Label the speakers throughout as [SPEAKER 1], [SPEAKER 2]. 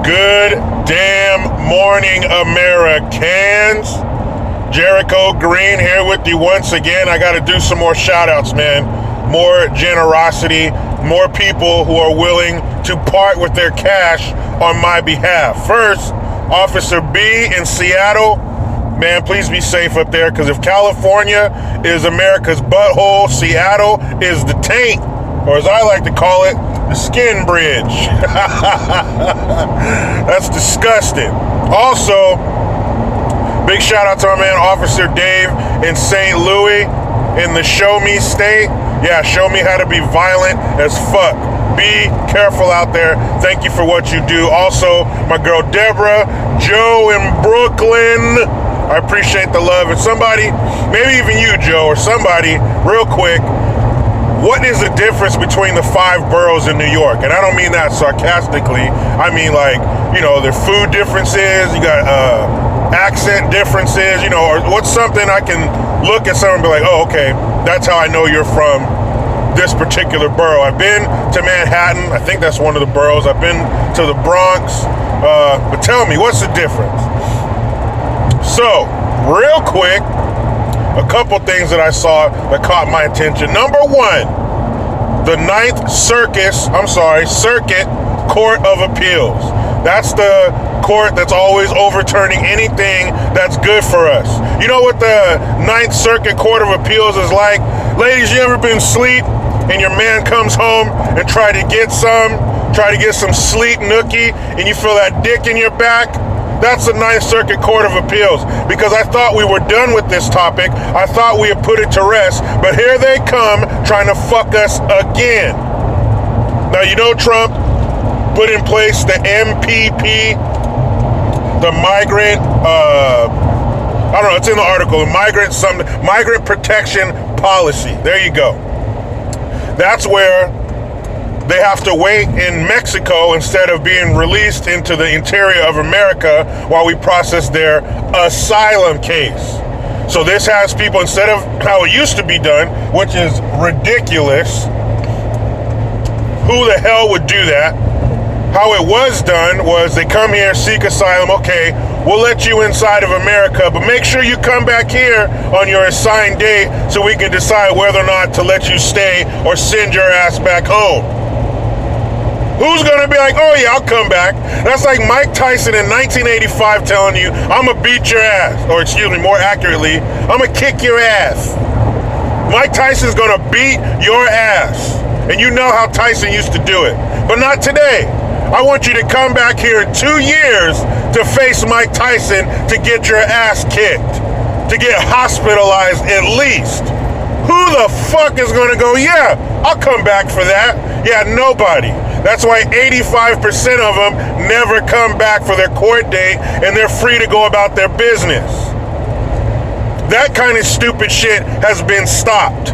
[SPEAKER 1] Good damn morning, Americans. Jericho Green here with you once again. I got to do some more shout outs, man. More generosity, more people who are willing to part with their cash on my behalf. First, Officer B in Seattle. Man, please be safe up there, because if California is America's butthole, Seattle is the taint, or as I like to call it, the skin bridge. That's disgusting. Also, big shout out to my man Officer Dave in St. Louis in the Show Me State. Yeah, show me how to be violent as fuck. Be careful out there. Thank you for what you do. Also, my girl Deborah, Joe in Brooklyn. I appreciate the love. And somebody, maybe even you, Joe, or somebody, real quick, what is the difference between the 5 boroughs in New York? And I don't mean that sarcastically. I mean, like, you know, their food differences, you got accent differences, you know, or what's something I can look at someone and be like, oh, okay, that's how I know you're from this particular borough. I've been to Manhattan. I think that's one of the boroughs. I've been to the Bronx. But tell me, what's the difference? So, real quick, a couple things that I saw that caught my attention. Number one, the Circuit Court of Appeals. That's the court that's always overturning anything that's good for us. You know what the Ninth Circuit Court of Appeals is like? Ladies, you ever been asleep and your man comes home and try to get some sleep nookie and you feel that dick in your back? That's the Ninth Circuit Court of Appeals, because I thought we were done with this topic. I thought we had put it to rest, but here they come trying to fuck us again. Now, you know Trump put in place the MPP, the migrant, I don't know, it's in the article, the migrant protection policy. There you go. That's where they have to wait in Mexico instead of being released into the interior of America while we process their asylum case. So this has people, instead of how it used to be done, which is ridiculous. Who the hell would do that? How it was done was they come here, seek asylum. Okay, we'll let you inside of America, but make sure you come back here on your assigned date so we can decide whether or not to let you stay or send your ass back home. Who's gonna be like, oh yeah, I'll come back? That's like Mike Tyson in 1985 telling you, I'm gonna beat your ass. Or excuse me, more accurately, I'm gonna kick your ass. Mike Tyson's gonna beat your ass. And you know how Tyson used to do it. But not today. I want you to come back here in 2 years to face Mike Tyson to get your ass kicked. To get hospitalized at least. Who the fuck is gonna go, yeah, I'll come back for that? Yeah, nobody. That's why 85% of them never come back for their court date, and they're free to go about their business. That kind of stupid shit has been stopped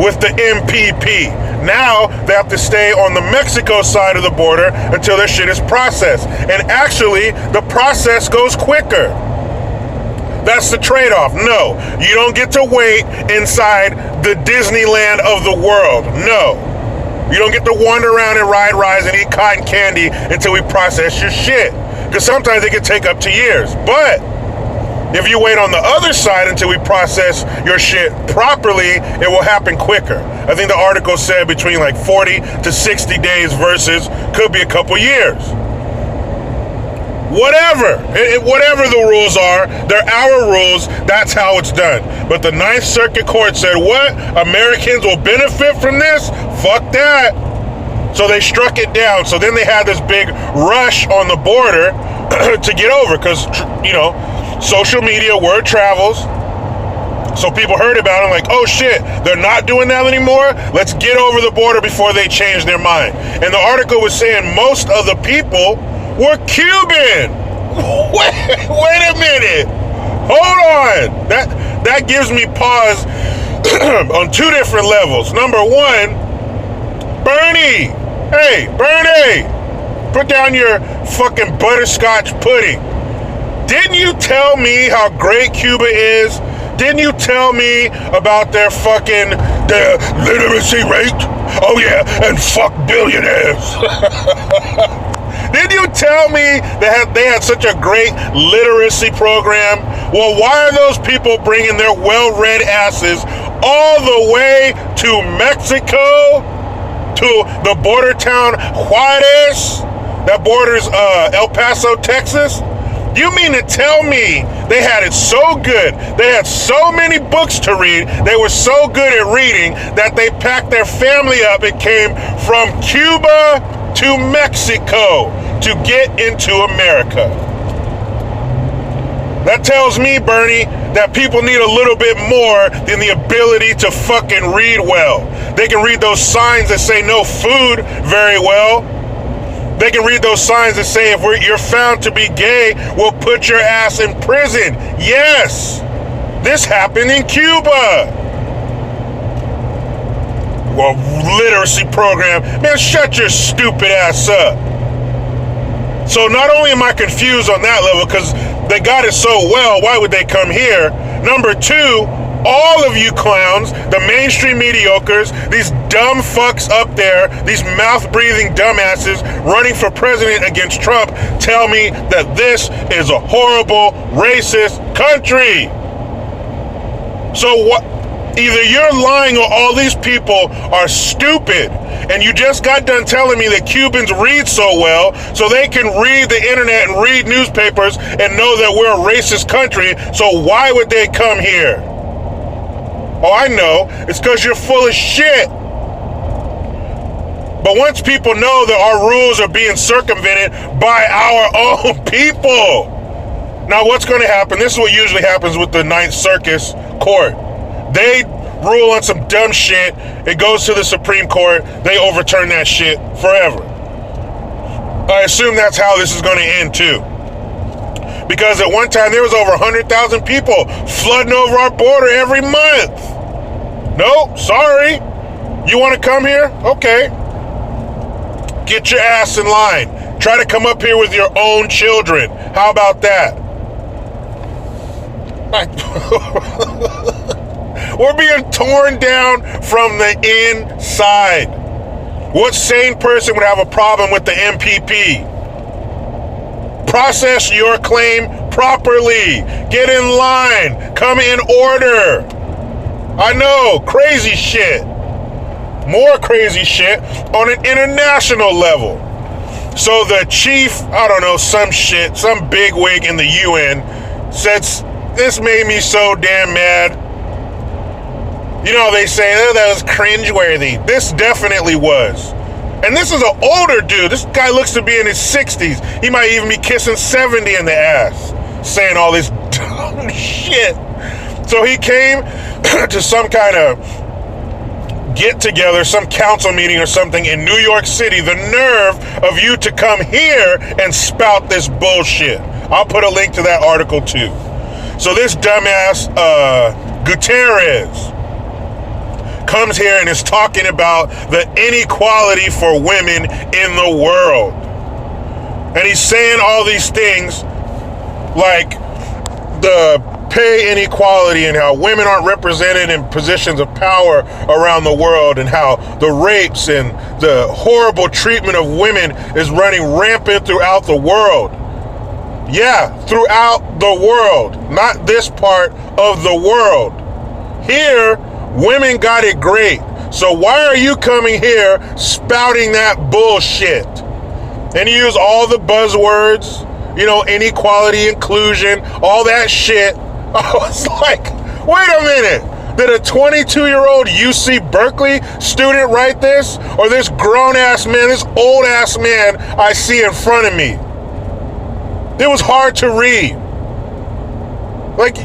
[SPEAKER 1] with the MPP. Now they have to stay on the Mexico side of the border until their shit is processed. And actually, the process goes quicker. That's the trade-off. No, you don't get to wait inside the Disneyland of the world. No. You don't get to wander around and ride rides and eat cotton candy until we process your shit. Because sometimes it can take up to years. But if you wait on the other side until we process your shit properly, it will happen quicker. I think the article said between like 40 to 60 days versus could be a couple years. Whatever the rules are, they're our rules, that's how it's done. But the Ninth Circuit Court said, what? Americans will benefit from this? Fuck that. So they struck it down. So then they had this big rush on the border to get over, because, you know, social media, word travels. So people heard about it, like, oh shit, they're not doing that anymore? Let's get over the border before they change their mind. And the article was saying most of the people were Cuban. Wait a minute. Hold on. That gives me pause on 2 different levels. Number one, Bernie. Hey, Bernie. Put down your fucking butterscotch pudding. Didn't you tell me how great Cuba is? Didn't you tell me about their literacy rate? Oh yeah, and fuck billionaires. Did you tell me that they had such a great literacy program? Well, why are those people bringing their well-read asses all the way to Mexico, to the border town Juarez that borders El Paso, Texas? You mean to tell me they had it so good, they had so many books to read, they were so good at reading that they packed their family up and came from Cuba to Mexico to get into America? That tells me, Bernie, that people need a little bit more than the ability to fucking read well. They can read those signs that say no food very well. They can read those signs that say if you're found to be gay, we'll put your ass in prison. Yes, this happened in Cuba. Well, literacy program. Man, shut your stupid ass up. So not only am I confused on that level, because they got it so well, why would they come here? Number two, all of you clowns, the mainstream mediocres, these dumb fucks up there, these mouth-breathing dumbasses running for president against Trump, tell me that this is a horrible, racist country. So what? Either you're lying or all these people are stupid. And you just got done telling me that Cubans read so well, so they can read the internet and read newspapers and know that we're a racist country. So why would they come here? Oh, I know. It's because you're full of shit. But once people know that our rules are being circumvented by our own people, now what's going to happen? This is what usually happens with the Ninth Circus Court. They rule on some dumb shit. It goes to the Supreme Court. They overturn that shit forever. I assume that's how this is going to end too. Because at one time there was over 100,000 people flooding over our border every month. Nope, sorry. You want to come here? Okay. Get your ass in line. Try to come up here with your own children. How about that? We're being torn down from the inside. What sane person would have a problem with the MPP? Process your claim properly. Get in line. Come in order. I know, crazy shit. More crazy shit on an international level. So the chief, I don't know, some shit, some bigwig in the UN said, this made me so damn mad. You know, they say, oh, that was cringeworthy. This definitely was. And this is an older dude. This guy looks to be in his 60s. He might even be kissing 70 in the ass, saying all this dumb shit. So he came to some kind of get-together, some council meeting or something in New York City. The nerve of you to come here and spout this bullshit. I'll put a link to that article too. So this dumbass, Guterres, comes here and is talking about the inequality for women in the world. And he's saying all these things like the pay inequality and how women aren't represented in positions of power around the world and how the rapes and the horrible treatment of women is running rampant throughout the world. Yeah, throughout the world, not this part of the world. Here, women got it great. So why are you coming here spouting that bullshit? And you use all the buzzwords, you know, inequality, inclusion, all that shit. I was like, wait a minute. Did a 22-year-old UC Berkeley student write this? Or this grown-ass man, this old-ass man I see in front of me? It was hard to read. Like,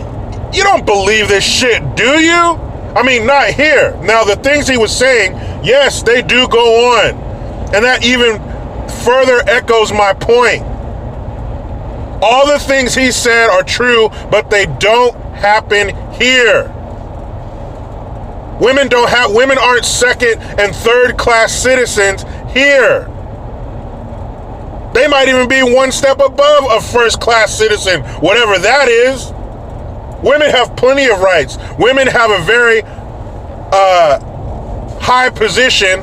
[SPEAKER 1] you don't believe this shit, do you? I mean, not here. Now, the things he was saying, yes, they do go on. And that even further echoes my point. All the things he said are true, but they don't happen here. Women aren't second and third class citizens here. They might even be one step above a first class citizen, whatever that is. Women have plenty of rights. Women have a very high position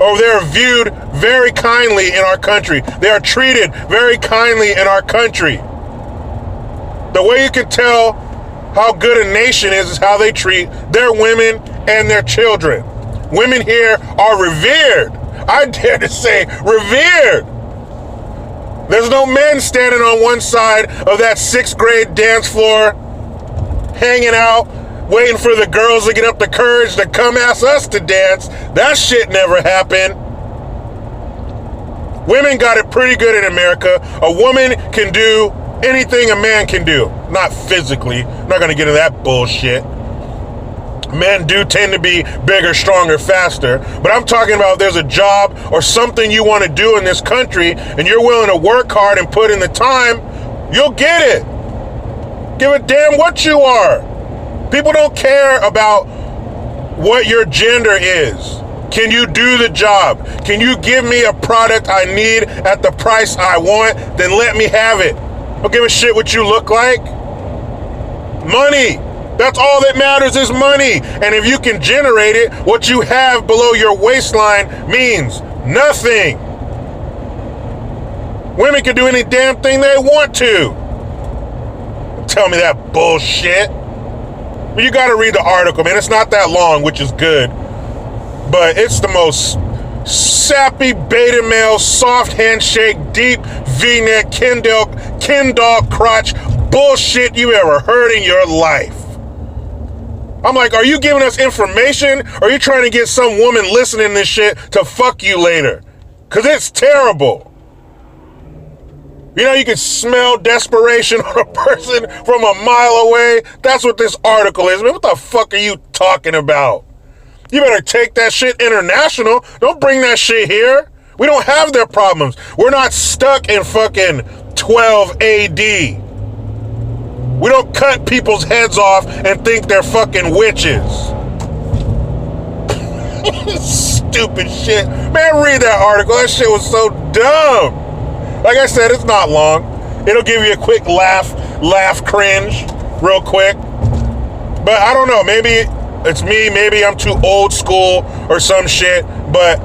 [SPEAKER 1] or they are viewed very kindly in our country. They are treated very kindly in our country. The way you can tell how good a nation is how they treat their women and their children. Women here are revered. I dare to say revered. There's no men standing on one side of that 6th grade dance floor, hanging out, waiting for the girls to get up the courage to come ask us to dance. That shit never happened. Women got it pretty good in America. A woman can do anything a man can do. Not physically. I'm not going to get into that bullshit. Men do tend to be bigger, stronger, faster. But I'm talking about if there's a job or something you want to do in this country and you're willing to work hard and put in the time, you'll get it. Give a damn what you are. People don't care about what your gender is. Can you do the job? Can you give me a product I need at the price I want? Then let me have it. Don't give a shit what you look like. Money. That's all that matters is money. And if you can generate it, what you have below your waistline means nothing. Women can do any damn thing they want to. Tell me that bullshit. But you gotta read the article, man. It's not that long, which is good. But it's the most sappy beta male, soft handshake, deep V-neck, Ken doll crotch bullshit you ever heard in your life. I'm like, are you giving us information? Or are you trying to get some woman listening to this shit to fuck you later? Because it's terrible. You know, you can smell desperation on a person from a mile away. That's what this article is. Man, what the fuck are you talking about? You better take that shit international. Don't bring that shit here. We don't have their problems. We're not stuck in fucking 12 AD. We don't cut people's heads off and think they're fucking witches. Stupid shit. Man, read that article. That shit was so dumb. Like I said, it's not long. It'll give you a quick laugh cringe real quick. But I don't know. Maybe it's me. Maybe I'm too old school or some shit. But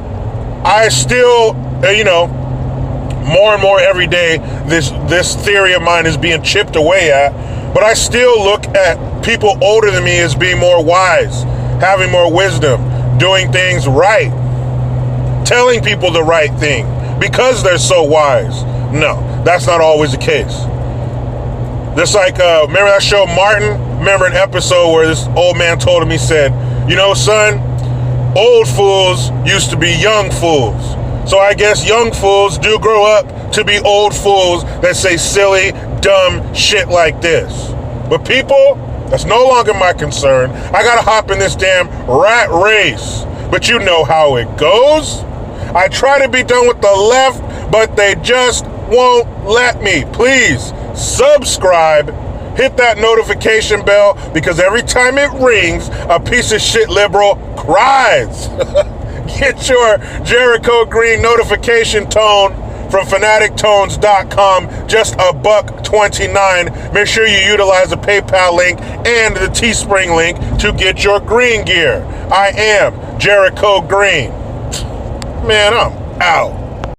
[SPEAKER 1] I still, more and more every day, this theory of mine is being chipped away at. But I still look at people older than me as being more wise, having more wisdom, doing things right, telling people the right thing because they're so wise. No, that's not always the case. Just like, remember that show Martin? Remember an episode where this old man told him, he said, son, old fools used to be young fools. So I guess young fools do grow up to be old fools that say silly, dumb shit like this. But people, that's no longer my concern. I gotta hop in this damn rat race. But you know how it goes. I try to be done with the left, but they just won't let me. Please subscribe, hit that notification bell, because every time it rings, a piece of shit liberal cries. Get your Jericho Green notification tone from fanatictones.com, just $1.29. Make sure you utilize the PayPal link and the Teespring link to get your green gear. I am Jericho Green. Man, I'm out.